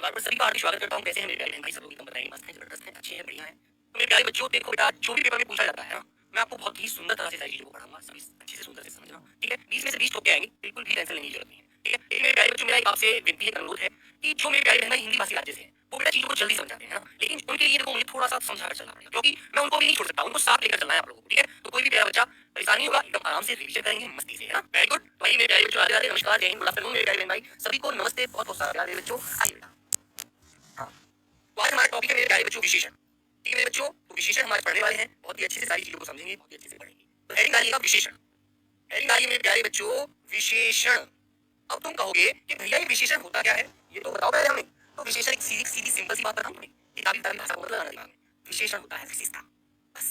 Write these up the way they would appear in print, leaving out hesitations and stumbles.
बार सभी का हार्दिक स्वागत करता हूँ। कैसे हैं मेरे प्यारे बहन भाई? सब लोग एकदम बताइए, मस्त हैं, जबरदस्त हैं, अच्छे हैं, बढ़िया हैं। तो मेरे प्यारे बच्चों, देखो बेटा, जो भी पेपर में पूछा जाता है ना, मैं आपको बहुत ही सुंदर तरह से सारी चीजों को पढ़ाऊंगा, सभी अच्छे से सुंदर से समझना, ठीक है? 20 में से 20 टॉपिक आएंगे, बिल्कुल भी टेंशन लेने की जरूरत नहीं है, ठीक है? लेकिन मेरे प्यारे बच्चों, मेरा एक आपसे विनती है, अनुरोध है कि जो मेरे प्यारे बहन भाई हिंदी भाषी राज्य से हैं, वो बेटा चीजों को जल्दी समझ जाते हैं, है ना? लेकिन उनके लिए देखो मुझे थोड़ा सा समझा कर चलना पड़ेगा, क्योंकि मैं उनको भी नहीं छोड़ सकता, उनको साथ लेकर चलना है आप लोगों को, ठीक है? तो कोई भी प्यारा बच्चा परेशान नहीं होगा, एकदम आराम से रिविजन करेंगे मस्ती से, है ना? Very good. तो भाई मेरे प्यारे बच्चों, राधे राधे, नमस्कार, जय हिंद, गुड आफ्टरनून मेरे प्यारे बहन भाई सभी को, नमस्ते, बहुत बहुत सारा प्यार मेरे बच्चों। आइए बेटा, हाँ, तो आज हमारा टॉपिक है मेरे प्यारे बच्चों विशेषण, ठीक है मेरे बच्चों? तो विशेषण हमारे पढ़ने वाले हैं, बहुत ही अच्छे से सारी चीजों को समझेंगे, बहुत ही अच्छे से पढ़ेंगे। तो हेडिंग डालिएगा विशेषण, हेडिंग डालिए मेरे प्यारे बच्चों विशेषण। अब तुम कहोगे कि भैया ये विशेषण होता क्या है, ये तो बताओ पहले हमें। तो विशेषण एक सीधी सीधी सिंपल सी बात बताऊं तुम्हें, किताबी भाषा को मत लगाना दिमाग में। विशेषण होता है विशेषता, बस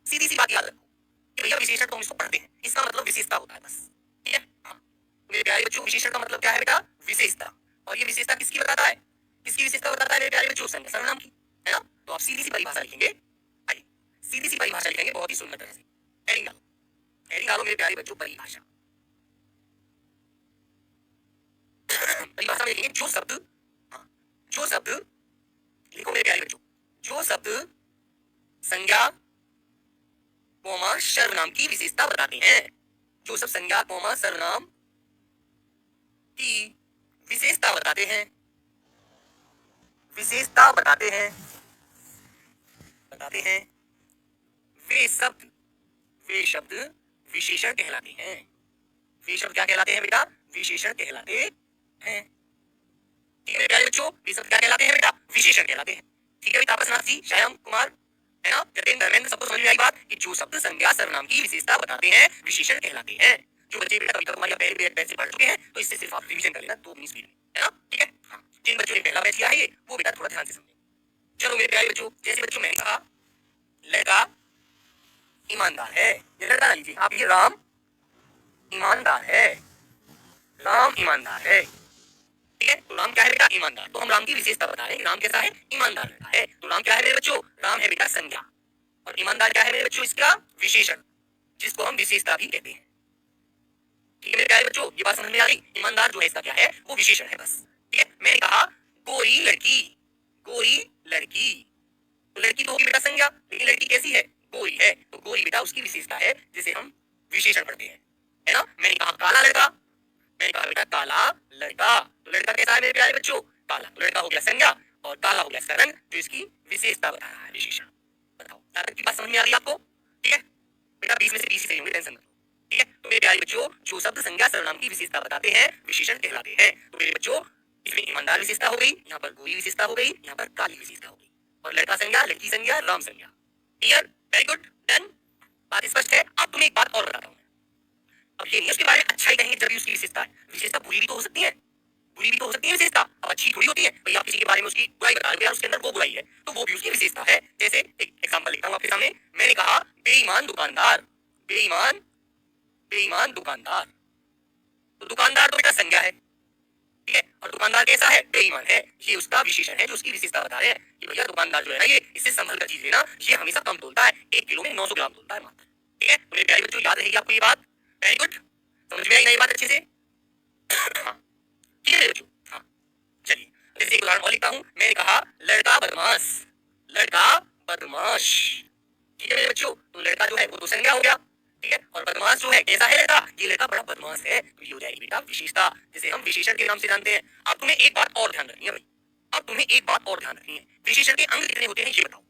सीधी सी बात याद रखो कि भैया विशेषण तो हम इसको पढ़ते हैं, इसका मतलब विशेषता होता है, बस, ठीक है? हाँ, मेरे प्यारे बच्चों, विशेषण का मतलब क्या है बेटा? विशेषता। और ये विशेषता किसकी बताता है? किसकी विशेषता बताता है मेरे प्यारे बच्चों? संज्ञा सर्वनाम की, है ना? तो आप सीधी सी परिभाषा लिखेंगे, आइए सीधी सी परिभाषा लिखेंगे बहुत ही सुंदर तरह से। हेडिंग डालो, हेडिंग डालो मेरे प्यारे बच्चों, परिभाषा। परिभाषा में लिखेंगे जो शब्द, हाँ, जो शब्द, लिखो मेरे प्यारे बच्चों, जो शब्द संज्ञा कोमा सर्वनाम की विशेषता बताते हैं, जो सब संज्ञा कोमा सर्वनाम की विशेषता बताते हैं, विशेषता बताते हैं, बताते हैं, वे शब्द, वे शब्द विशेषण कहलाते हैं। वे शब्द क्या कहलाते हैं बेटा? विशेषण कहलाते हैं, ठीक है प्यारे बच्चों? वे शब्द क्या कहलाते हैं बेटा? विशेषण कहलाते हैं, ठीक है? तापसनाथ जी, श्याम कुमार, है ना, जतेंद्र, धर्मेंद्र, सबको समझ में आई बात कि जो शब्द संज्ञा सर्वनाम की विशेषता बताते हैं विशेषण कहलाते हैं। जो बच्चे बेटा अभी तक हमारे पहले बैच से पढ़ चुके हैं, तो इससे सिर्फ आप रिवीजन कर लेना 2 मिनट स्पीड में, है ना, ठीक है? हाँ, जिन बच्चों ने पहला बैच किया है ये, वो बेटा थोड़ा ध्यान से समझें। चलो मेरे प्यारे बच्चों, जैसे बच्चों मैंने कहा लड़का ईमानदार है, ये लड़का ना लीजिए आप, ये राम ईमानदार है, राम ईमानदार है, ठीक है? तो राम क्या है बेटा? ईमानदार। तो हम राम की विशेषता बता रहे हैं, राम कैसा है? ईमानदार लड़का है। तो राम क्या है मेरे बच्चों? राम है बेटा संज्ञा, और ईमानदार क्या है मेरे बच्चों? इसका विशेषण, जिसको हम विशेषता भी कहते हैं, ठीक है मेरे प्यारे बच्चों? ये बात समझ में आ गई? ईमानदार जो है इसका क्या है? वो विशेषण है, बस, ठीक है? मैंने कहा गोरी लड़की, गोरी लड़की, तो लड़की तो होगी बेटा संज्ञा, लेकिन लड़की कैसी है? गोरी है, तो गोरी बेटा उसकी विशेषता है, जिसे हम विशेषण पढ़ते हैं, है ना? मैंने कहा काला लड़का, मैंने कहा बेटा काला लड़का, तो लड़का कैसा है मेरे प्यारे बच्चों? काला। तो लड़का हो गया संज्ञा और काला हो गया इसका रंग, जो इसकी विशेषता बता रहा है, विशेषण। बताओ यहाँ तक की बात समझ में आ रही है आपको? ठीक है बेटा, 20 में से 20 ही सही होंगे, टेंशन मत लो, ठीक है? तो मेरे प्यारे बच्चों, जो शब्द संज्ञा सर्वनाम की विशेषता बताते हैं विशेषण कहलाते हैं। तो मेरे बच्चों, इसमें ईमानदार विशेषता हो गई, यहाँ पर गोरी विशेषता हो गई, यहाँ पर काली विशेषता हो गई, और लड़का संज्ञा, लड़की संज्ञा, राम संज्ञा। क्लियर? वेरी गुड, डन, बात स्पष्ट है? अब तुम्हें एक बात और बताता हूँ। अब ये नहीं उसके बारे में अच्छा ही कहेंगे जब भी उसकी विशेषता है, विशेषता बुरी भी तो हो सकती है, बुरी भी तो हो सकती है विशेषता, अब अच्छी थोड़ी होती है। भैया आप किसी के बारे में उसकी बुराई बता रहे हो, यार उसके अंदर वो बुराई है, तो वो भी उसकी विशेषता है। जैसे एक एग्जांपल लिखता हूँ आपके सामने, मैंने कहा बेईमान दुकानदार, बेईमान, बेईमान दुकानदार, तो दुकानदार तो बेटा संज्ञा है, ठीक है? और दुकानदार कैसा है? बेईमान है, ये उसका विशेषण है, जो उसकी विशेषता बता रहे हैं कि भैया दुकानदार जो है ना, ये इससे संभल कर चीज लेना, ये हमेशा कम तोलता है, 1 किलो में 900 ग्राम तोलता है मात्र, ठीक है? तो मेरे प्यारे बच्चों, याद रहेगी आपको ये बात? वेरी गुड, समझ में आई ना ये बात अच्छे से? हाँ, ठीक है बच्चों? हाँ, चलिए जैसे एक उदाहरण और लिखता हूँ, मैंने कहा लड़का बदमाश, लड़का बदमाश, ठीक है मेरे बच्चों? तो लड़का जो है वो तो संज्ञा हो गया, ठीक है? और बदमाश जो है कैसा है लड़का? ये लड़का बड़ा बदमाश है, तो ये हो जाएगी बेटा विशेषता, जिसे हम विशेषण के नाम से जानते हैं। अब तुम्हें एक बात और ध्यान रखनी है भाई, अब तुम्हें एक बात और ध्यान रखनी है, विशेषण के अंग कितने होते हैं ये बताओ,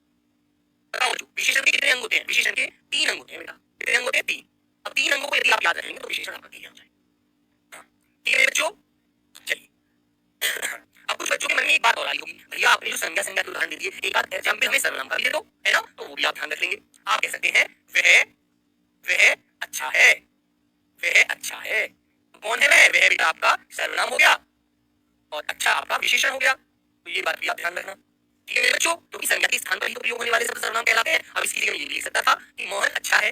बताओ बच्चों, विशेषण के कितने अंग होते हैं? विशेषण के 3 अंग होते हैं बेटा, कितने अंग होते हैं? 3। अब 3 अंगों को यदि आप याद रखेंगे तो विशेषण आपका क्लियर हो जाएगा, ठीक है मेरे बच्चों? चलिए अब कुछ बच्चों के मन में एक बात और आई होगी, भैया आपने जो संज्ञा संज्ञा के उदाहरण दे दिए, एक बात एग्जाम्पल हमें सर्वनाम का भी दे दो, है ना? तो वो भी आप ध्यान रख लेंगे। आप कह सकते हैं वह अच्छा है, वह अच्छा है, तो कौन है वह? वह बेटा आपका सर्वनाम हो गया, और अच्छा आपका विशेषण हो गया, तो ये बात भी आप ध्यान रखना, ठीक है मेरे बच्चों? क्योंकि संज्ञा के स्थान पर ही तो प्रयोग होने वाले शब्द सर्वनाम कहलाते हैं। अब इसकी जगह मैं ये लिख सकता था कि मोहन अच्छा है,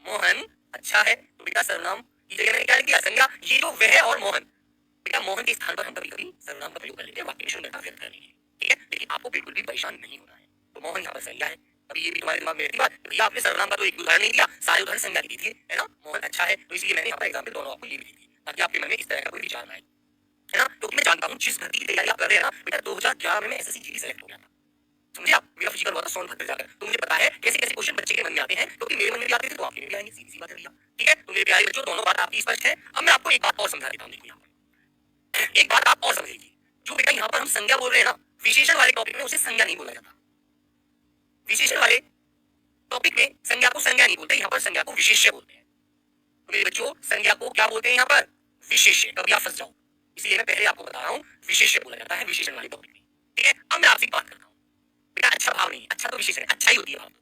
मोहन अच्छा है, तो बेटा सर्वनाम की जगह मैंने क्या लिख दिया? संज्ञा। ये जो वह और मोहन, बेटा मोहन के स्थान पर हम कभी कभी सर्वनाम का प्रयोग कर लेते हैं वाक्य में सुंदरता व्यक्त करने के लिए, ठीक है? लेकिन आपको बिल्कुल भी परेशान नहीं होना है, तो मोहन यहाँ पर संज्ञा है। अभी ये भी तुम्हारे दिमाग में रहती बात, भैया आपने सर्वनाम का तो एक उदाहरण नहीं दिया, सारे उदाहरण संज्ञा के दिए, है ना? मोहन अच्छा है, तो इसलिए मैंने यहाँ पर एग्जाम्पल दोनों आपको ये भी दी थी, ताकि आपके मन में इस तरह का कोई विचार ना आए। है ना? क्योंकि मैं जानता हूँ जिस भर्ती की तैयारी आप कर रहे हैं ना बेटा, 2011 में मैं एसएससी जीडी सेलेक्ट हो गया था, समझे आप? मेरा फिजिकल हुआ था सोनभद्र जाकर, तो मुझे पता है कैसे कैसे क्वेश्चन बच्चे के मन में आते हैं, क्योंकि मेरे मन में भी आते थे तो आपके में भी आएंगे, सीधी सी बात है भैया। ठीक है, तो मेरे प्यारे बच्चों दोनों बात आपकी स्पष्ट है। अब मैं आपको एक बात और समझा देता हूँ, देखो यहाँ पर एक बात आप और समझिए, जो बेटा यहाँ पर हम संज्ञा बोल रहे हैं ना, विशेषण वाले टॉपिक में उसे संज्ञा नहीं बोला जाता। विशेषण वाले टॉपिक में संज्ञा को संज्ञा नहीं बोलते, यहाँ पर संज्ञा को विशेष्य बोलते हैं। तो मेरे बच्चों संज्ञा को क्या बोलते हैं यहाँ पर? विशेष्य। कभी आप फंस जाओ, इसलिए मैं पहले आपको बता रहा हूँ, विशेष्य बोला जाता है विशेषण वाले टॉपिक में। ठीक है, अब मैं आपसे बात करता हूँ बेटा, अच्छा भाव नहीं है, अच्छा तो विशेषण है, अच्छा ही होती है भाव तो,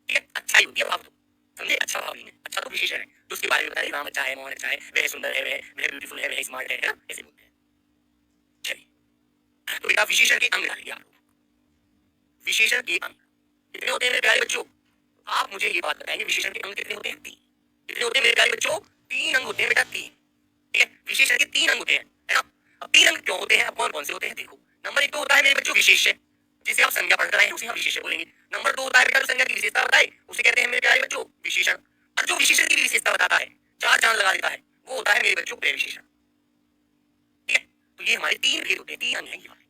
ठीक है, अच्छा ही होती है भाव तो, समझे? अच्छा भाव नहीं है, अच्छा तो विशेषण है, तो उसके बारे में बताइए, राम अच्छा है, मोहन अच्छा है, वह सुंदर है, वह ब्यूटीफुल है, वह स्मार्ट है ना, ऐसे बोलते हैं। चलिए, तो बेटा विशेषण के अंग डालिए आप लोग। विशेषण के अंग कितने होते हैं मेरे प्यारे बच्चों? आप मुझे ये बात बताएंगे, विशेषण के अंग कितने होते हैं? 3। कितने होते हैं मेरे प्यारे बच्चों? 3 अंग होते हैं बेटा, 3। ठीक है, विशेषण के 3 अंग होते हैं, है ना? अब 3 अंग क्यों होते हैं, अब कौन कौन से होते हैं देखो। नंबर 1 तो होता है मेरे बच्चों विशेष्य, जिसे आप संज्ञा पढ़कर आए हैं उसे हम विशेष्य बोलेंगे। नंबर 2 होता है बेटा जो संज्ञा की विशेषता बताए उसे कहते हैं मेरे प्यारे बच्चों विशेषण। और जो विशेषण की विशेषता बताता है, 4 चांद लगा देता है, वो होता है मेरे बच्चों प्रविशेषण। ठीक है, तो ये हमारे 3 भेद होते हैं, 3 अंग हैं ये वाले।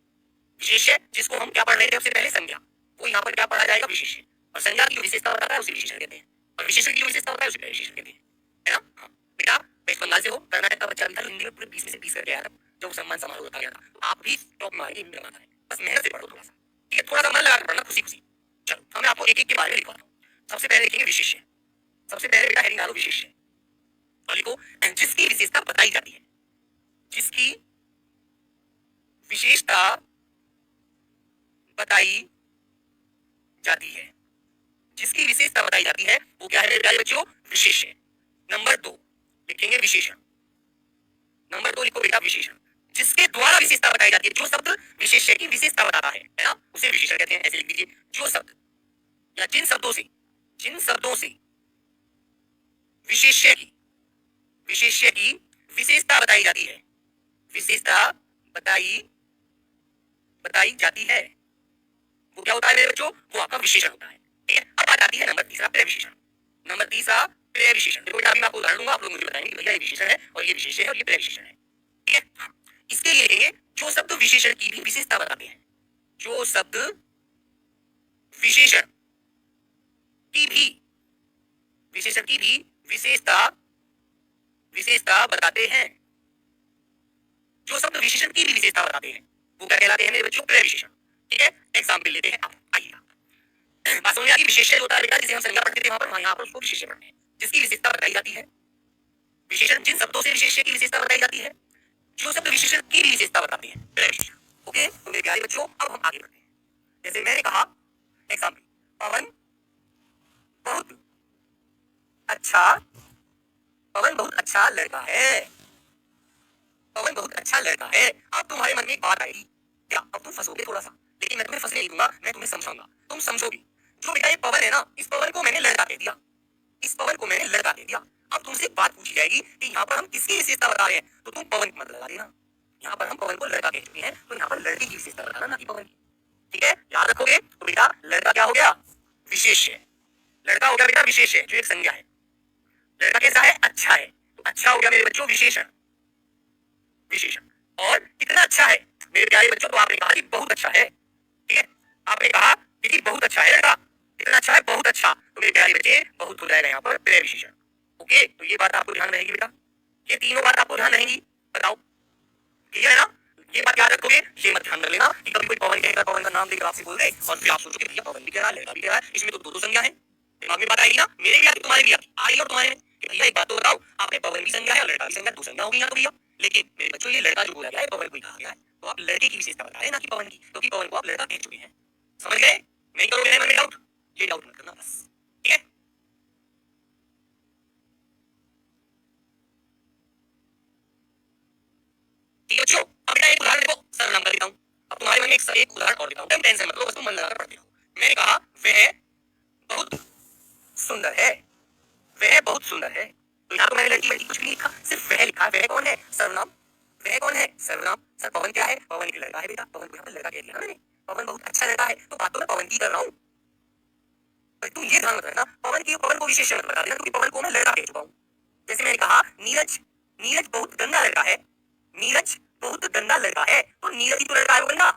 विशेष्य जिसको हम क्या पढ़ रहे थे सबसे पहले, संज्ञा, वो यहाँ पर क्या पढ़ा जाएगा, विशेष्य। और संज्ञा की जो विशेषता बताता है उसे विशेषण कहते हैं, और विशेषण की जो विशेषता होता है उसे प्रविशेषण कहते हैं, है ना? हाँ बेटा, वेस्ट बंगाल से हो, कर्नाटक का बच्चा भी था, हिंदी में पूरे 20 में से 20 करके आया था जब सम्मान समारोह रखा गया था, तो आप भी टॉप में आएंगे, हिंदी में है, बस मेहनत से पढ़ो थोड़ा सा। ठीक है, थोड़ा सा मन लगा कर पढ़ना, खुशी खुशी। चलो हम आपको एक एक के बारे में लिखवाता हूँ। सबसे पहले लिखेंगे विशेष्य। सबसे पहले बेटा हेडिंग डालो विशेष्य, और लिखो जिसकी विशेषता बताई जाती है, जिसकी विशेषता बताई जाती है, जिसकी विशेषता बताई जाती है वो क्या है मेरे प्यारे बच्चों, विशेष्य। नंबर 2 लिखेंगे विशेषण। नंबर 2 लिखो बेटा विशेषण, जिसके द्वारा विशेषता बताई जाती है, जो शब्द विशेष्य की विशेषता बताता है ना, उसे विशेषण कहते हैं। ऐसे लिख दीजिए, जो शब्द या जिन शब्दों से विशेष्य की विशेषता बताई जाती है, विशेषता बताई बताई जाती है, वो क्या होता है मेरे बच्चों, वो आपका विशेषण होता है। ठीक है, अब आ जाती है नंबर 3 प्रविशेषण। नंबर 3 प्रविशेषण, देखो अभी मैं आपको उदाहरण दूंगा, आप लोग मुझे बताएंगे कि भैया ये विशेषण है और ये विशेष्य है और ये प्रविशेषण है। ठीक है, इसके लिए लिखेंगे जो शब्द विशेषण की भी विशेषता बताते हैं, जो शब्द विशेषण की भी विशेषता बताते हैं, जो शब्द विशेषण की भी विशेषता बताते हैं वो क्या कहलाते हैं मेरे बच्चों, प्रविशेषण। ठीक है, एग्जाम्पल लेते हैं, आइए बात समझ आ गई। विशेष्य होता है बेटा जिसे हम संज्ञा पढ़ते थे वहां पर, यहाँ पर उसको विशेष्य पढ़ते हैं, जिसकी विशेषता बताई जाती है। विशेषण जिन शब्दों से विशेष्य की विशेषता बताई जाती है, जो शब्द विशेषण की भी विशेषता बताते हैं, प्रविशेषण। ओके, तो मेरे प्यारे बच्चों अब हम आगे बढ़ते हैं। जैसे मैंने कहा एग्जाम्पल, पवन बहुत अच्छा पवन बहुत अच्छा लड़का है, पवन बहुत अच्छा लड़का है। अब तुम्हारे मन में एक बात आएगी, क्या अब तुम फंसोगे थोड़ा सा, लेकिन मैं तुम्हें फंसने नहीं दूंगा, मैं तुम्हें समझाऊंगा, तुम समझोगे। जो बेटा ये पवन है ना, इस पवन को मैंने लड़का कह दिया, इस पवन को मैंने लड़का दे दिया। अब तुमसे एक बात पूछी जाएगी कि यहाँ पर हम किसकी विशेषता बता रहे हैं, तो तुम पवन मत लगा देना। यहाँ पर हम पवन को लड़का कह चुके हैं, तो यहाँ पर लड़की की विशेषता बताना, ना कि पवन की। ठीक है, याद रखोगे। तो बेटा लड़का क्या हो गया, विशेष्य। लड़का हो गया बेटा विशेष्य, जो एक संज्ञा है। लड़का कैसा है, अच्छा है, तो अच्छा हो गया मेरे बच्चों विशेषण। और कितना अच्छा है मेरे प्यारे बच्चों, तो आपने कहा कि बहुत अच्छा है। ठीक है, आपने कहा कि बहुत अच्छा है लड़का, कितना अच्छा है, बहुत अच्छा, तो मेरे प्यारे बच्चे बहुत हो जाएगा यहाँ पर प्रविशेषण। ओके, तो ये बात आपको ध्यान रहेगी बेटा, ये तीनों बात आपको ध्यान रहेंगी, बताओ क्लियर है ना? ये बात याद रखोगे, ये मत ध्यान रख लेना कि कभी कोई पवन कहेगा, पवन का नाम लेकर आपसे बोल दे और फिर आप सोचो कि भैया पवन भी कह रहा है, लड़का भी कह रहा है, इसमें तो दो दो संज्ञा है। दिमाग में बात आएगी ना, मेरे भी आती, तुम्हारे भी आती, आई और तुम्हारे में कि भैया एक बात तो बताओ, आपने पवन भी संज्ञा है और लड़का भी संज्ञा, दो संज्ञा होगी यहाँ तो भैया। लेकिन मेरे बच्चों ये लड़का जो बोला गया है पवन को कहा गया है, तो आप लड़के की विशेषता बता रहे ना कि पवन की, क्योंकि पवन को आप लड़का कह चुके हैं। समझ गए? नहीं करोगे मन में डाउट, ये डाउट मत करना बस। ठीक है, ठीक है बच्चों, अब बेटा एक उदाहरण देखो, सर्वनाम का देता हूँ। अब तुम्हारे मन में एक उदाहरण और देता हूँ, टेंशन मत लो, बस तुम मन लगाकर पढ़ते हो। मैंने कहा वह बहुत सुंदर है, वह बहुत सुंदर है, तो यहाँ तो मैंने लड़की लड़की कुछ भी नहीं लिखा, सिर्फ वह लिखा। वह कौन है, सर्वनाम। वह कौन है, सर्वनाम। सर पवन क्या है, पवन एक लड़का है बेटा, पवन को यहाँ पर लड़का कह दिया ना मैंने, पवन बहुत अच्छा लड़का है, तो बात तो मैं पवन की कर रहा हूँ। तुम ये ध्यान मत रखना पवन को विशेषण बता देना, क्योंकि पवन को मैं लड़का कह चुका हूँ। जैसे मैंने कहा नीरज, नीरज बहुत गंदा लड़का है, नीरज बहुत गंदा लड़का है, तो नीरज ही तो लड़का है वो गंदा।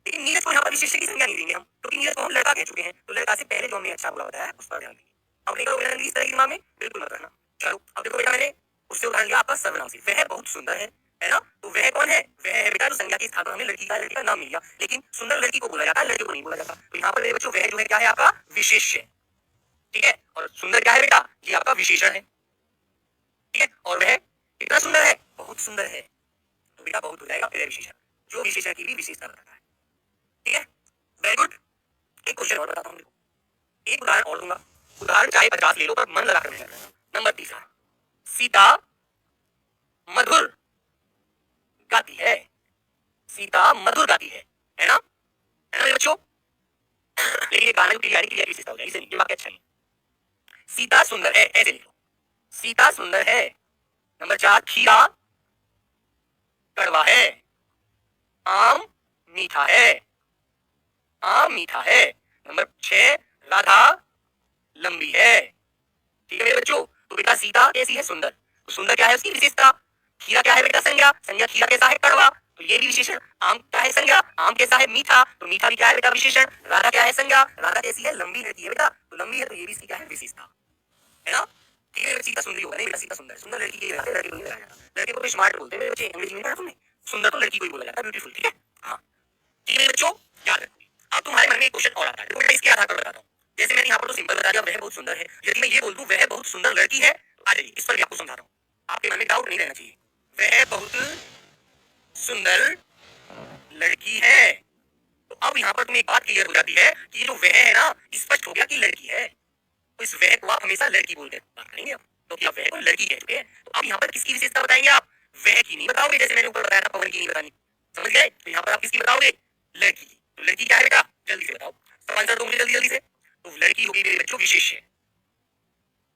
लेकिन नीरज को यहाँ पर विशेष्य की संज्ञा नहीं देंगे हम, क्योंकि नीरज को हम लड़का कह चुके हैं, तो लड़का से पहले जो हमने अच्छा बुरा बताया उस पर ध्यान देंगे। अब नहीं करोगे इस तरह की दिमाग में, बिल्कुल मत रहना। चलो अब देखो बेटा, मैंने उससे उदाहरण लिया आपका सर्वनाम से, वह बहुत सुंदर है ना? तो वह कौन है? वह है बेटा जो संज्ञा के स्थान पर हमें लड़की का नाम मिल गया, लेकिन सुंदर लड़की को बोला जाता है, लड़के को नहीं बोला जाता। तो यहाँ पर मेरे बच्चों वह जो है क्या है आपका विशेष्य, ठीक है, और सुंदर क्या है बेटा, ये आपका विशेषण है, ठीक है, और वह कितना सुंदर है, बहुत सुंदर है, तो बेटा बहुत हो जाएगा पहले विशेषण, जो विशेषण की भी विशेषता बताता है, ठीक है, वेरी गुड। एक क्वेश्चन और बताता हूँ, एक उदाहरण और दूंगा, उदाहरण चाहे 50 ले लो पर मन लगाकर मेहनत करना। नंबर 3, सीता मधुर गाती है, सीता मधुर गाती है ना? है ना मेरे बच्चों? लेकिन ये गाना की विशेषता हो जाएगी, इसे ये वाक्य अच्छा नहीं। सीता सुंदर है, ऐसे लिखो, सीता सुंदर है। नंबर 4, खीरा कड़वा है, आम मीठा है, आम मीठा है। नंबर 6, राधा लंबी है, ठीक है मेरे बच्चों। तो बेटा सीता कैसी है, सुंदर, तो सुंदर क्या है उसकी विशेषता, खीरा क्या है बेटा संज्ञा, संज्ञा खीरा कैसा है, कड़वा, तो ये भी विशेषण। आम क्या है संज्ञा, आम कैसा है, मीठा, तो मीठा भी क्या है बेटा विशेषण। राधा क्या है संज्ञा, राधा कैसी है, लंबी रहती है बेटा, तो लंबी है, तो ये भी इसकी क्या है विशेषता, है ना? ठीक है, सीता सुंदरी होगा नहीं बेटा, सीता सुंदर, सुंदर लड़की के लड़के को नहीं लगाया जाता, लड़के को तो स्मार्ट बोलते हैं मेरे बच्चे, अंग्रेजी में पढ़ा तुमने, सुंदर तो लड़की को ही बोला जाता है, ब्यूटीफुल, ठीक है। हाँ ठीक है मेरे बच्चों, याद रखो। अब तुम्हारे मन में एक क्वेश्चन और आता है, तो बेटा इसके आधार पर बताता हूँ। जैसे मैंने यहाँ पर तो सिंपल बता दिया, वह बहुत सुंदर है, यदि मैं ये बोल दूं वह बहुत सुंदर लड़की है, तो आ जाइए, इस पर भी आपको समझा रहा हूँ, आपके मन में डाउट नहीं रहना चाहिए। वह बहुत सुंदर लड़की है, तो अब यहाँ पर तुम्हें एक बात क्लियर हो जाती है कि जो वह है ना, स्पष्ट हो गया कि लड़की है, तो इस वह को आप हमेशा लड़की बोल कर बात करेंगे अब, क्योंकि आप वह को लड़की कह चुके हैं। तो अब यहाँ पर किसकी विशेषता बताएंगे आप, वह की नहीं बताओगे, जैसे मैंने ऊपर बताया था पवन की नहीं बतानी, समझ गए? तो यहाँ पर आप किसकी बताओगे, लड़की की। तो लड़की क्या है बेटा, जल्दी से बताओ, सब आंसर दो मुझे जल्दी जल्दी से। तो लड़की होगी मेरे बच्चों विशेष है,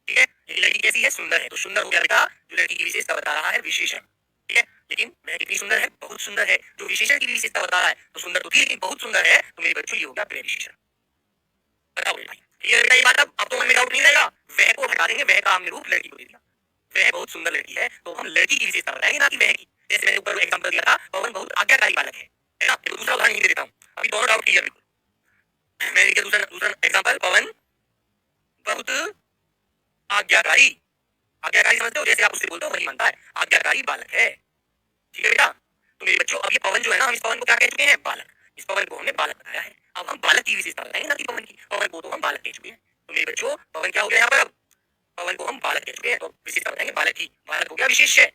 ठीक है, ये लड़की कैसी है, सुंदर है, तो सुंदर हो गया बेटा जो लड़की की विशेषता बता रहा है विशेषण, ठीक है। लेकिन वह कितनी सुंदर है, बहुत सुंदर है, जो विशेषण की विशेषता बता रहा है, तो सुंदर तो थी लेकिन बहुत सुंदर है, तो मेरे बच्चों ये हो गया प्रिय विशेषण। बताओ भाई, क्लियर बेटा ये बात? अब तो मन में डाउट नहीं रहेगा, वह को हटा देंगे, वह का हमने रूप लड़की को दे दिया, वह बहुत सुंदर लड़की है, तो हम लड़की की विशेषता बताएंगे ना कि वह की। जैसे मैंने ऊपर एग्जांपल दिया था, पवन बहुत आज्ञाकारी बालक है ना? तो दूसरा उदाहरण दे देता हूँ, अभी दोनों डाउट क्लियर बिल्कुल। मैंने दिया दूसरा एग्जांपल, पवन बहुत आज्ञाकारी, आज्ञाकारी समझते हो, जैसे आप उससे बोलते हो वही मानता है, आज्ञाकारी बालक है, ठीक है बेटा। तो मेरे बच्चों अब ये पवन जो है ना, हम इस पवन को क्या कह चुके हैं, बालक, इस पवन को हमने बालक बताया है, अब हम बालक की विशेषता बताएंगे ना कि पवन की, पवन को तो हम बालक कह चुके हैं, तो मेरे बच्चों पवन क्या हो गया यहाँ पर, अब पवन को हम बालक कह चुके हैं, तो विशेषता बताएंगे बालक की, बालक हो गया विशेष है,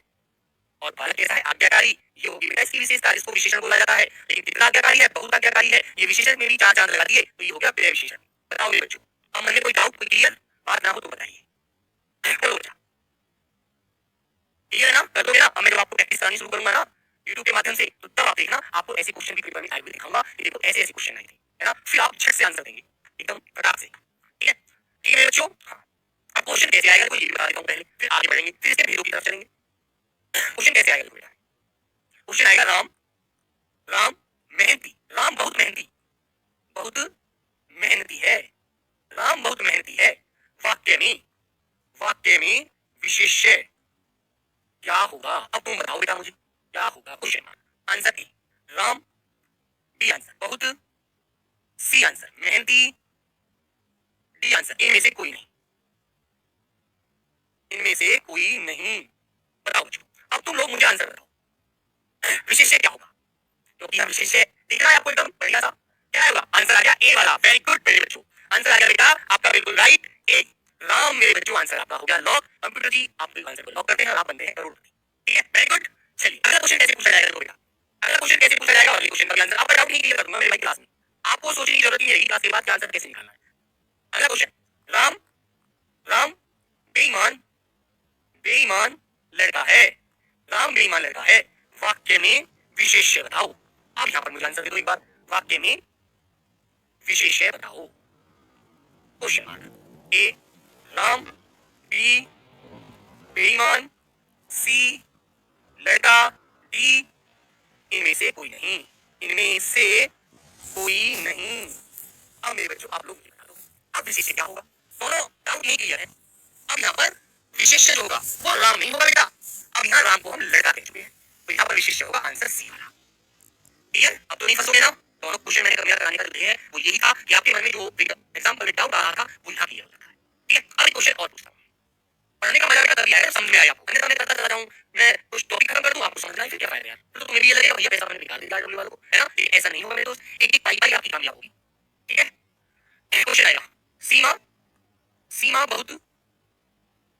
और बालक कैसा है, आज्ञाकारी, ये होगी बेटा इसकी विशेषता, इसको विशेषण बोला जाता है, लेकिन कितना आज्ञाकारी है, बहुत आज्ञाकारी है, ये विशेषण में भी 4 चांद लगा दिए, तो ये हो गया प्रिय विशेषण। बताओ मेरे बच्चों, अब मन में कोई डाउट, कोई क्लियर बात ना हो तो बताइए, करो बच्चा, क्लियर है ना, कर दोगे ना? अब मैं जब आपको प्रैक्टिस करानी शुरू करूंगा ना यूट्यूब के माध्यम से, तो तब आप देखना, आपको ऐसे क्वेश्चन भी पेपर में लाइव में दिखाऊंगा, ये देखो ऐसे ऐसे क्वेश्चन आए थे, है ना, फिर आप झट से आंसर देंगे एकदम फटाक से, ठीक है, ठीक है मेरे बच्चों। हाँ, अब क्वेश्चन कैसे आएगा ये भी बता देता हूँ पहले, फिर आगे बढ़ेंगे, फिर इसके भेदों की तरफ चलेंगे। क्वेश्चन कैसे आएगा बेटा, क्वेश्चन आएगा, राम, राम मेहनती, राम बहुत मेहनती, बहुत मेहनती है, राम बहुत मेहनती है, वाक्य में, वाक्य में विशेष्य क्या होगा, अब तुम बताओ बेटा मुझे क्या होगा, question mark, answer A Ram, B answer बहुत, सी आंसर मेहनती, डी आंसर ए में से कोई नहीं, इनमें से कोई नहीं। बताओ बच्चों, अब तुम लोग मुझे आंसर बताओ, विशेष्य क्या होगा, क्योंकि हम विशेष्य दिख रहा है आपको एकदम बढ़िया सा, क्या होगा, आंसर आ गया ए वाला, वेरी गुड मेरे बच्चों, आंसर आ गया बेटा आपका बिल्कुल राइट, ए राम मेरे बच्चों, आंसर आपका हो गया लॉक। कंप्यूटर जी आप आंसर को लॉक करते हैं और आप बनते हैं करोड़पति, ठीक है, वेरी गुड। चलिए अगला क्वेश्चन कैसे पूछा जाएगा, देखो बेटा अगला क्वेश्चन कैसे पूछा जाएगा, और ये क्वेश्चन का भी आंसर आपका डाउट नहीं क्लियर करूंगा मेरे भाई क्लास में, आपको सोचने की जरूरत नहीं रहेगी क्लास के बाद कि आंसर कैसे निकालना है। अगला क्वेश्चन, राम, राम बेईमान, बेईमान लड़का है, राम बेईमान लड़का है, वाक्य में विशेष्य बताओ। आप यहाँ पर मुझे आंसर दे दो एक बार, वाक्य में विशेष्य बताओ, क्वेश्चन मार्क, ए राम, बी बेईमान, सी लड़का, डी इनमें से कोई नहीं, इनमें से कोई नहीं। अब मेरे बच्चों आप लोग बता दो, अब विशेष्य क्या होगा, दोनों डाउट नहीं क्लियर है। अब यहाँ पर विशेष्य जो होगा वो राम नहीं होगा बेटा, अब यहाँ राम को हम लड़का कह चुके हैं, तो यहाँ पर विशेषण होगा आंसर सी वाला। क्लियर? अब तो नहीं फंसोगे ना। दोनों क्वेश्चन मैंने कमियां कराने का जो है वो यही था कि आपके मन में जो एग्जाम्पल में डाउट आ रहा था वो यहाँ क्लियर हो रहा है। ठीक है, अब एक क्वेश्चन और पूछता हूँ। पढ़ने का मजा बेटा तभी आएगा समझ में आया आपको। अन्यथा मैं करता चला जाऊं, मैं कुछ टॉपिक खत्म कर दूं, आपको समझना है फिर क्या फायदा यार। तो तुम्हें भी ये लगेगा भैया पैसा मैंने निकाल दिया डब्ल्यू वालों को, है ना। लेकिन ऐसा नहीं होगा मेरे दोस्त, एक एक पाई पाई आपकी कामयाब होगी। ठीक है, क्वेश्चन आएगा। सीमा सीमा बहुत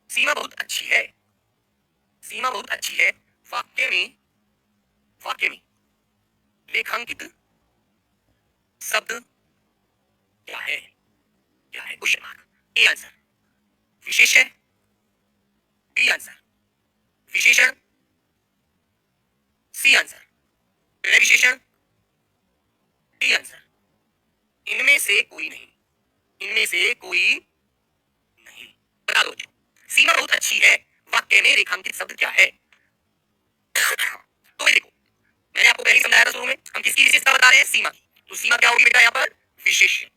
सीमा बहुत अच्छी है। सीमा बहुत अच्छी है। वाक्य में रेखांकित शब्द क्या है? क्या है? Question mark. ए आंसर विशेषण, बी आंसर विशेषण, सी आंसर विशेषण, डी आंसर इनमें से कोई नहीं। इनमें से कोई नहीं। बता दो। सीमा बहुत अच्छी है, वाक्य में रेखांकित शब्द क्या है? तो देखो, मैंने आपको पहले ही समझाया था शुरू में, हम किसकी विशेषता बता रहे हैं? सीमा की। तो सीमा क्या होगी बेटा यहाँ पर? विशेषण।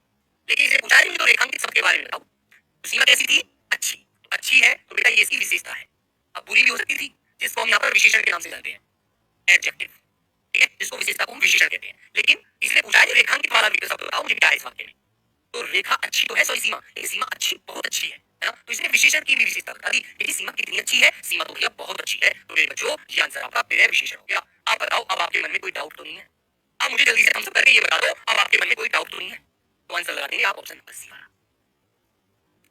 लेकिन इसे पूछा है तो रेखांकित शब्द के बारे में बताओ। तो सीमा कैसी थी? अच्छी। तो अच्छी है तो बेटा ये इसकी विशेषता है। अब बुरी भी हो सकती थी, जिसको हम यहाँ पर विशेषण के नाम से जानते हैं, एडजेक्टिव। ठीक है, जिसको विशेषता को हम विशेषण कहते हैं। लेकिन इसने पूछा है रेखांकित वाला शब्द बताओ मुझे क्या है इस वाक्य में। तो रेखा अच्छी तो है, सॉरी सीमा, ये सीमा अच्छी बहुत अच्छी है ना। तो इसने विशेषण की भी विशेषता बता दी कि सीमा कितनी अच्छी है। सीमा तो भैया बहुत अच्छी है। तो मेरे बच्चों ये आंसर आपका पेय विशेषण हो गया। आप बताओ अब आपके मन में कोई डाउट तो नहीं है? आप मुझे जल्दी से आंसर करके ये बता दो अब आपके मन में कोई डाउट तो नहीं है? तो आंसर लगा देंगे आप ऑप्शन नंबर सी वाला।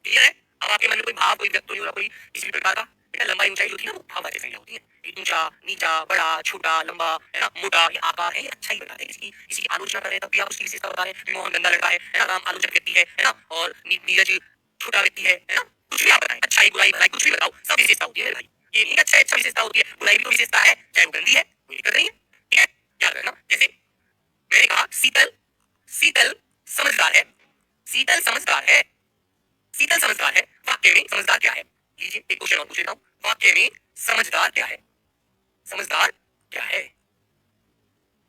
क्लियर है? अब आपके मन में कोई भाव, कोई व्यक्त तो नहीं हो रहा, कोई किसी भी प्रकार का। बेटा लंबाई ऊंचाई होती है ना, वो भाव वाली संख्या होती है। ऊंचा नीचा, बड़ा छोटा, लंबा, है ना, मोटा, ये आकार है, ये अच्छा ही बताते हैं। किसी की आलोचना कर रहे हैं तब भी आप उसकी विशेषता बता रहे हैं। मोहन गंदा लड़का है ना, राम आलोचक व्यक्ति है ना, और नीरज छोटा व्यक्ति है ना। कुछ भी आप बताएं, अच्छाई बुराई भलाई कुछ भी बताओ, सब विशेषता होती है मेरे भाई। ये नहीं अच्छा अच्छा विशेषता होती है, बुराई भी तो विशेषता है, चाहे वो गंदी है कोई दिक्कत नहीं है। ठीक है, याद रखना। जैसे मैंने कहा शीतल, शीतल समझदार है। शीतल समझदार है। शीतल समझदार है, वाक्य में समझदार क्या है? लीजिए एक क्वेश्चन और पूछ लेता हूँ, वाक्य में समझदार क्या है? समझदार क्या है?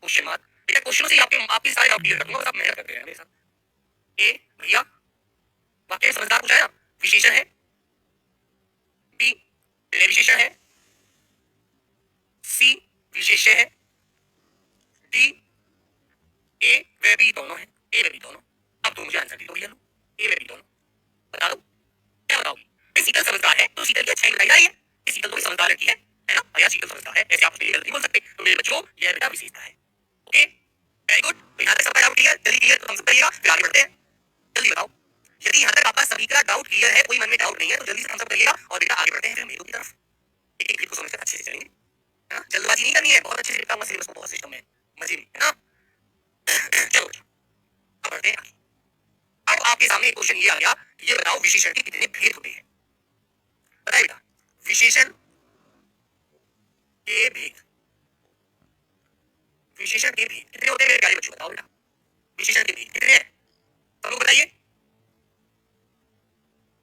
Question mark. बेटा क्वेश्चनों से आपके सारे डाउट क्लियर कर दूंगा, बस आप मेहनत करते रहें मेरे साथ। ए भैया वाक्य में समझदार पूछा है ना, विशेषण है। बी विशेषण है। सी विशेष्य है। डी ए व बी दोनों है। ए व बी दोनों। अब तो मुझे आंसर दे दो भैया, ए व बी दोनों बता दो, क्या बताओगे? शीतल समझदार है तो शीतल की अच्छाई बताई जा रही है। शीतल तो समझदार लड़की है ना, भैया शीतल समझदार है, ऐसे आप मेरी गलती बोल सकते। तो मेरे बच्चों यह बेटा विशेषता है। Okay very good. तो यहाँ तक सबका डाउट क्लियर? जल्दी क्लियर तो हम सब करिएगा, फिर आगे बढ़ते हैं। जल्दी बताओ, यदि यहाँ तक आपका सभी का डाउट क्लियर है, कोई मन में डाउट नहीं है, तो जल्दी से हम सब करिएगा और बेटा आगे बढ़ते हैं फिर मेरे की तरफ। एक एक को समझकर अच्छे से चलेंगे, है ना। जल्दबाजी नहीं करनी है, बहुत अच्छे से लिखा हुआ सिलेबस में, बहुत सिस्टम है, मजे में, है ना। चलो अब बढ़ते हैं आगे। अब आपके सामने एक क्वेश्चन ये आ गया, ये बताओ विशेषण के कितने भेद होते हैं? बताइए बेटा, विशेषण के भेद, विशेषण के भेद कितने होते हैं मेरे प्यारे बच्चों? बताओ बेटा, विशेषण के भेद कितने हैं? सब लोग बताइए।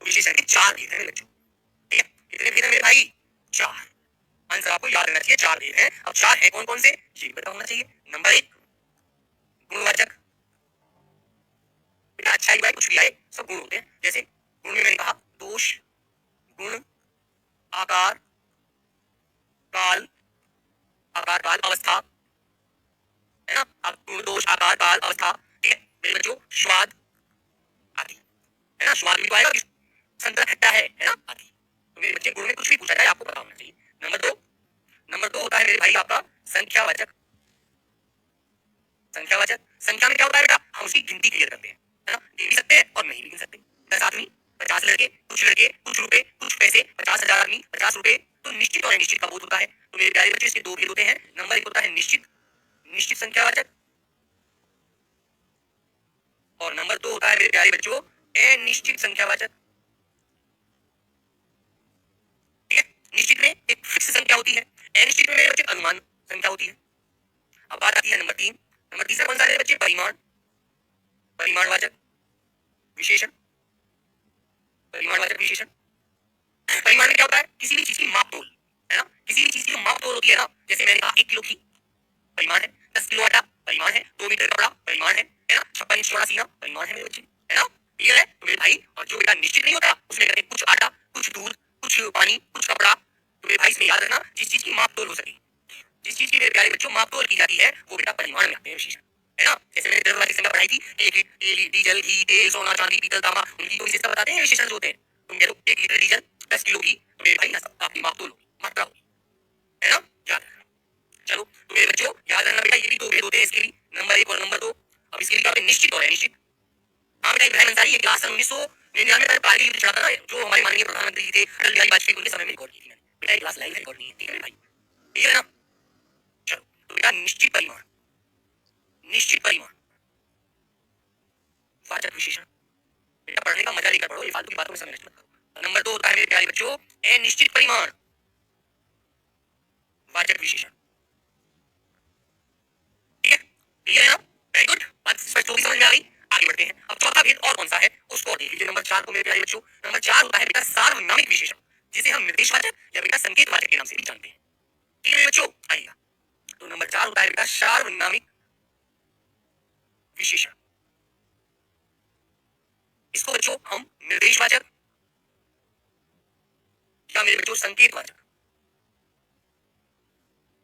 विशेषण के चार भेद हैं मेरे बच्चों। ठीक है, कितने भेद हैं मेरे भाई? चार। आंसर आपको याद रहना चाहिए, चार भेद हैं। अब चार है कौन कौन से ये पता होना चाहिए। नंबर एक गुणवाचक। बेटा अच्छा ही भाई कुछ भी आए, सब गुण होते हैं। जैसे गुण में मैंने कहा दोष, गुण, आकार, काल, आकार काल अवस्था, है ना। अब गुण दोष आकार काल अवस्था, ठीक है मेरे बच्चों, स्वाद आदि, है ना। स्वाद भी तो आएगा, संतरा खट्टा है ना, आदि। तो मेरे बच्चे गुण में कुछ भी पूछा जाए आपको पता होना चाहिए। नंबर दो होता है मेरे भाई आपका संख्यावाचक। संख्यावाचक, संख्या में क्या होता है बेटा? हम उसकी गिनती क्लियर करते हैं, है ना। गिन भी सकते हैं और नहीं भी गिन सकते। 10 आदमी, 50 लड़के, कुछ रुपए, कुछ पैसे, 50,000 आदमी, 50 रुपए। तो निश्चित और अनिश्चित का बोध होता है। तो मेरे प्यारे बच्चे इसके दो भेद होते हैं। नंबर एक होता है निश्चित, निश्चित संख्यावाचक, और नंबर दो होता है मेरे प्यारे बच्चों अनिश्चित संख्यावाचक। ठीक है, निश्चित में एक फिक्स संख्या होती है, अनिश्चित में मेरे बच्चे अनुमान संख्या होती है। अब बात आती है नंबर तीन। नंबर तीसरा कौन सा है बच्चे? परिमाण, परिमाणवाचक विशेषण, परिमाणवाचक विशेषण। परिमाण में क्या होता है? किसी भी चीज की माप तोल, है ना। किसी भी चीज की माप तोल होती है ना। जैसे मैंने कहा 1 किलो की परिमाण है, 10 किलो आटा परिमाण है, 2 मीटर कपड़ा परिमाण है ना, 56 इंच चौड़ा सीना परिमाण है मेरे बच्चे, है ना। क्लियर है? तो मेरे भाई, और जो बेटा निश्चित नहीं होता उसमें कहते हैं कुछ आटा, कुछ दूध, कुछ पानी, कुछ कपड़ा। तो मेरे भाई इसमें याद रखना जिस चीज की माप तोल हो सके, जिस चीज की मेरे प्यारे बच्चों मापतोल की जाती है वो बेटा परिमाण में आते हैं विशेषण, है ना। जैसे मैंने द्रव्यवादी संज्ञा पढ़ाई थी, एक लीटर डीजल, घी, तेल, सोना, चांदी, पीतल, तांबा, उनकी तो विशेषता बताते हैं विशेषण जो होते हैं। तुम कह दो 1 लीटर डीजल 10 किलो घी, तो मेरे भाई आपकी मापतोल होगी, मात्रा होगी, है ना, याद रखना। चलो तो मेरे बच्चों याद रखना बेटा, ये भी दो भेद होते हैं इसके भी, नंबर 1 और नंबर 2। अब इसके लिए क्या होता है, निश्चित और अनिश्चित। हाँ बेटा इब्राहिम अंसारी, ये क्लास सन 1999 में कारगिल युद्ध चढ़ा था ना, जो हमारे माननीय प्रधानमंत्री जी थे अटल बिहारी वाजपेयी, उनके समय में रिकॉर्ड की थी मैंने। बेटा ये क्लास लाइव रिकॉर्ड नहीं है, ठीक है मेरे भाई, ठीक है ना। चलो तो बेटा निश्चित परिमाण, निश्चित परिमाण, वाचक विशेषण। बेटा पढ़ने का मजा लेकर पढ़ो, ये फालतू की बातों में समय नष्ट मत करो। नंबर 2 होता है मेरे प्यारे बच्चों अनिश्चित परिमाण, वाचक विशेषण, ठीक है, क्लियर है ना, वेरी गुड, बात स्पष्ट होगी, समझ में आ गई। आगे बढ़ते हैं। अब चौथा भेद और कौन सा है उसको देख लीजिए, नंबर 4 को मेरे प्यारे बच्चों। नंबर 4 होता है बेटा सार्वनामिक विशेषण, जिसे हम निर्देशवाचक या बेटा संकेतवाचक के नाम से भी जानते हैं, ठीक है बच्चों, आइए। तो नंबर 4 होता है बेटा सार्वनामिक विशेषण, इसको बच्चों हम निर्देशवाचक या मेरे बच्चों संकेतवाचक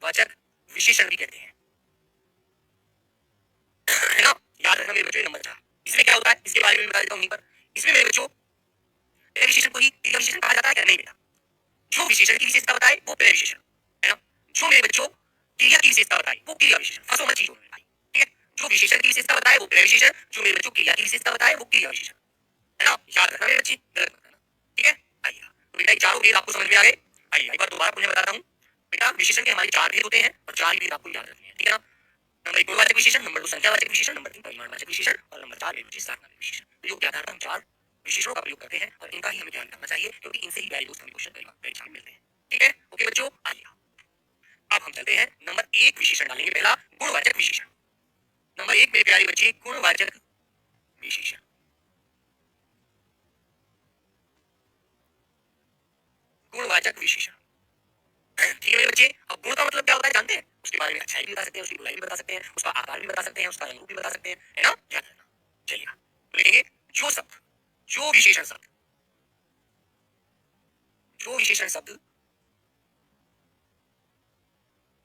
वाचक विशेषण भी कहते हैं, है ना, याद रखना मेरे बच्चों। नंबर 4 इसमें क्या होता है इसके बारे में बता देता हूं यहीं पर। इसमें मेरे बच्चों पहले विशेषण को ही क्रिया विशेषण कहा जाता है क्या, नहीं बेटा, जो विशेषण की विशेषता बताए वो पहले विशेषण, है ना। जो मेरे बच्चों क्रिया की विशेषता बताए वो क्रिया विशेषण, फंसो मत चीजों में भाई, ठीक है। जो विशेषण की विशेषता बताए वो पहले विशेषण, जो मेरे बच्चों क्रिया की विशेषता बताए वो क्रिया विशेषण, है ना, याद रखना मेरे बच्चे, गलत मत करना, ठीक है। आइए तो बेटा ये चारों भेद आपको समझ में आ गए। आइए एक बार दोबारा पुनः बताता हूँ बेटा, विशेषण के हमारे 4 भेद होते हैं और 4 भेद आपको याद रखने हैं, ठीक है ना। नंबर 1 गुणवाचक विशेषण, नंबर 2 संख्यावाचक विशेषण, नंबर 3 परिमाणवाचक विशेषण और नंबर 4 सार्वनामिक विशेषण। तो योग के आधार पर हम 4 विशेषणों का प्रयोग करते हैं और इनका ही हमें ध्यान रखना चाहिए, क्योंकि इनसे ही प्यारे दोस्त हमें क्वेश्चन परीक्षा में मिलते हैं, ठीक है। ओके बच्चों, आइए अब हम चलते हैं नंबर 1 विशेषण डालेंगे, पहला गुणवाचक विशेषण। नंबर 1 मेरे प्यारे बच्चे गुणवाचक विशेषण, गुणवाचक विशेषण, ठीक है मेरे बच्चे। अब गुण का मतलब क्या होता है जानते हैं, उसके बारे में अच्छाई भी बता सकते हैं, उसकी बुराई भी बता सकते हैं, उसका आकार भी बता सकते हैं, उसका रंग रूप भी बता सकते हैं, है ना, याद रखना। चलिए तो लिखेंगे जो शब्द, जो विशेषण शब्द, जो विशेषण शब्द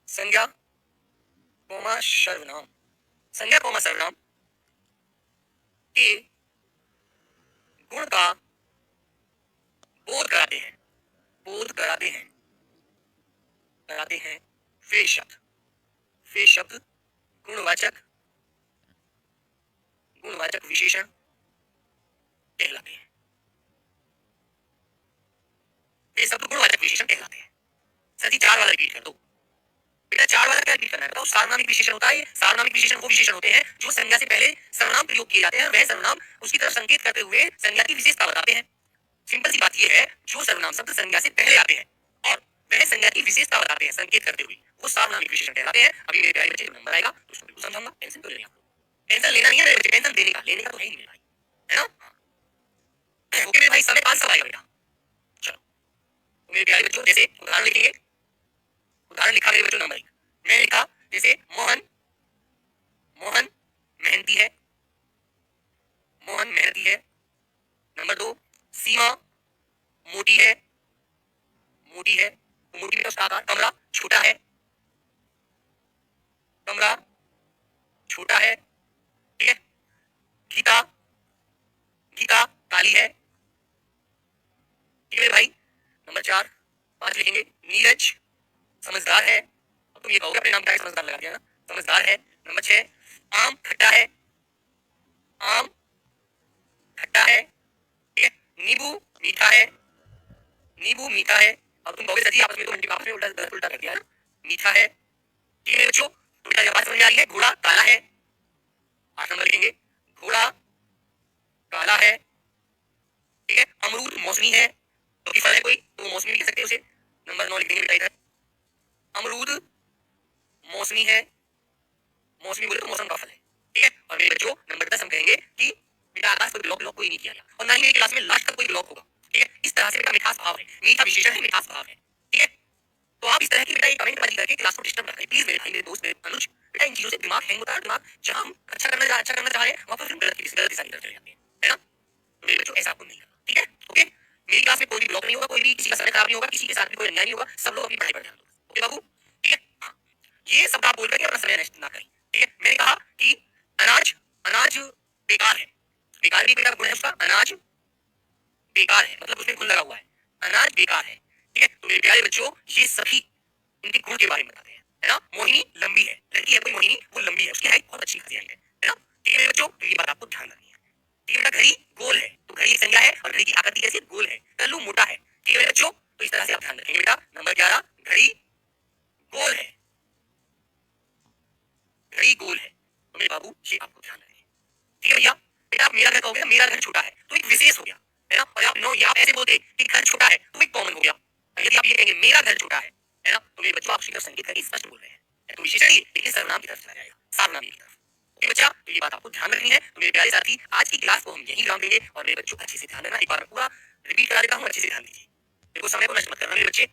संज्ञा कोमा सर्वनाम, संज्ञा कोमा सर्वनाम के गुण का बोध कराते हैं, बोध कराते हैं, कराते हैं, वे शब्द, वे शब्द गुणवाचक, गुणवाचक विशेषण कहलाते हैं, वे शब्द गुणवाचक विशेषण कहलाते हैं। सर जी 4 वाला रिपीट कर दो बेटा, 4 वाला क्या रिपीट करना है बताओ। सार्वनामिक विशेषण होता है, सार्वनामिक विशेषण वो विशेषण होते हैं जो संज्ञा से पहले सर्वनाम प्रयोग किए जाते हैं, वह सर्वनाम उसकी तरफ संकेत करते हुए संज्ञा की विशेषता बताते हैं। सिंपल सी बात यह है, जो सर्वनाम शब्द संज्ञा से पहले आते हैं और वह संज्ञा की विशेषता बताते हैं संकेत करते हुए, वो सार्वनामिक विशेषण कहलाते हैं। अभी मेरे प्यारे बच्चे जब नंबर आएगा तो उसको बिल्कुल समझाऊंगा, टेंशन तो लेना, टेंशन लेना नहीं है मेरे बच्चे, टेंशन देने का, लेने का तो है ही नहीं भाई, है ना। ओके मेरे भाई, समय 5 सब आएगा बेटा। चलो तो मेरे प्यारे बच्चों जैसे उदाहरण लिखेंगे, उदाहरण लिखा मेरे बच्चों नंबर 1 मैं लिखा, जैसे मोहन, मोहन मेहनती है, मोहन मेहनती है। नंबर 2 सीमा मोटी है, मोटी है, मोटी में उसका आकार, कमरा छोटा है, कमरा छोटा है, ठीक है। गीता, गीता काली है, ठीक है भाई। नंबर 4 5 लिखेंगे नीरज समझदार है, अब तुम ये कहोगे अपने नाम का समझदार लगा दिया ना, समझदार है। नंबर 6 आम खट्टा है, आम खट्टा है, ठीक है। नींबू मीठा है, नींबू मीठा है, अब तुम कहोगे सर जी आपस में तो घंटे आपस में उल्टा गलत उल्टा कर दिया ना, मीठा है, ठीक है बच्चों। तो बेटा बात समझ में आ रही है, घोड़ा काला है, 8 नंबर लिखेंगे घोड़ा काला है, ठीक है। अमरूद मौसमी है, तो कि फल है कोई तो मौसमी भी कह सकते हैं उसे। नंबर 9 लिखेंगे बेटा इधर, अमरूद मौसमी है, मौसमी बोले तो मौसम का फल है, ठीक है। और मेरे बच्चों नंबर 10 हम कहेंगे कि बेटा आकाश कोई ब्लॉक कोई नहीं किया गया और ना ही मेरी क्लास में लास्ट तक कोई ब्लॉक होगा, ठीक है। इस तरह से बेटा मिठास भाव है, मीठा विशेषण है, मिठास भाव है, ठीक है। तो आप इस तरह की बेटा ये कमेंट बाजी करके क्लास को डिस्टर्ब ना करें प्लीज मेरे भाई, मेरे दोस्त, मेरे अनुज। बेटा इन चीजों से दिमाग हैंग होता है, दिमाग जहां हम अच्छा करना चाह रहे हैं वहां पर फिर गलत दिशा की तरफ चले जाते हैं, है ना। तो मेरे बच्चों ऐसा आपको नहीं करना, ठीक है, ओके। मेरी क्लास में कोई भी ब्लॉक नहीं होगा, कोई भी किसी का समय खराब नहीं होगा, किसी के साथ भी कोई अन्याय नहीं होगा, सब लोग अपनी पढ़ाई पर ध्यान दो, ओके बाबू, ठीक है। हाँ ये सब आप बोल करके अपना समय नष्ट ना करें। ठीक है, मैंने कहा कि अनाज अनाज बेकार है, बेकार भी बेटा गुण है उसका, अनाज बेकार है मतलब उसमें गुण लगा हुआ है, अनाज बेकार है। ठीक है, तो मेरे प्यारे बच्चों ये सभी इनके गुण के बारे में बताते हैं, है ना। मोहिनी लंबी है, लड़की है कोई मोहिनी, वो लंबी है, उसकी हाइट बहुत अच्छी खासी है ना। ठीक है मेरे बच्चों, तो ये बात आपको ध्यान रखनी है। ठीक है बेटा, घड़ी गोल है, तो घड़ी एक संज्ञा है और घड़ी की आकृति कैसी गोल है, कल्लू मोटा है। ठीक है मेरे बच्चों, तो इस तरह से आप ध्यान रखेंगे बेटा। नंबर 11, घड़ी गोल है, घड़ी गोल है, तो मेरे बाबू ये आपको ध्यान रखना है। ठीक है भैया, बेटा आप मेरा घर कहोगे, मेरा घर छोटा है तो एक विशेष हो गया, है ना। और आप नो या आप ऐसे बोलते कि घर छोटा है तो एक कॉमन हो गया। यदि आप ये कहेंगे मेरा घर छोटा है ना, तो मेरे बच्चों आप उसी तरफ संकेत करके स्पष्ट बोल रहे हैं, तो विशेषण ही लेकिन सर्वनाम की तरफ चला जाएगा, सार्वनाम की तरफ। ओके बच्चा, तो ये बात आपको ध्यान रखनी है। तो मेरे प्यारे साथी आज की क्लास को हम यही विराम देंगे और मेरे बच्चों अच्छे से ध्यान रखना। एक बार पूरा रिपीट करा देता हूँ, अच्छे से ध्यान दीजिए। देखो समय को नष्ट मत करना मेरे बच्चे।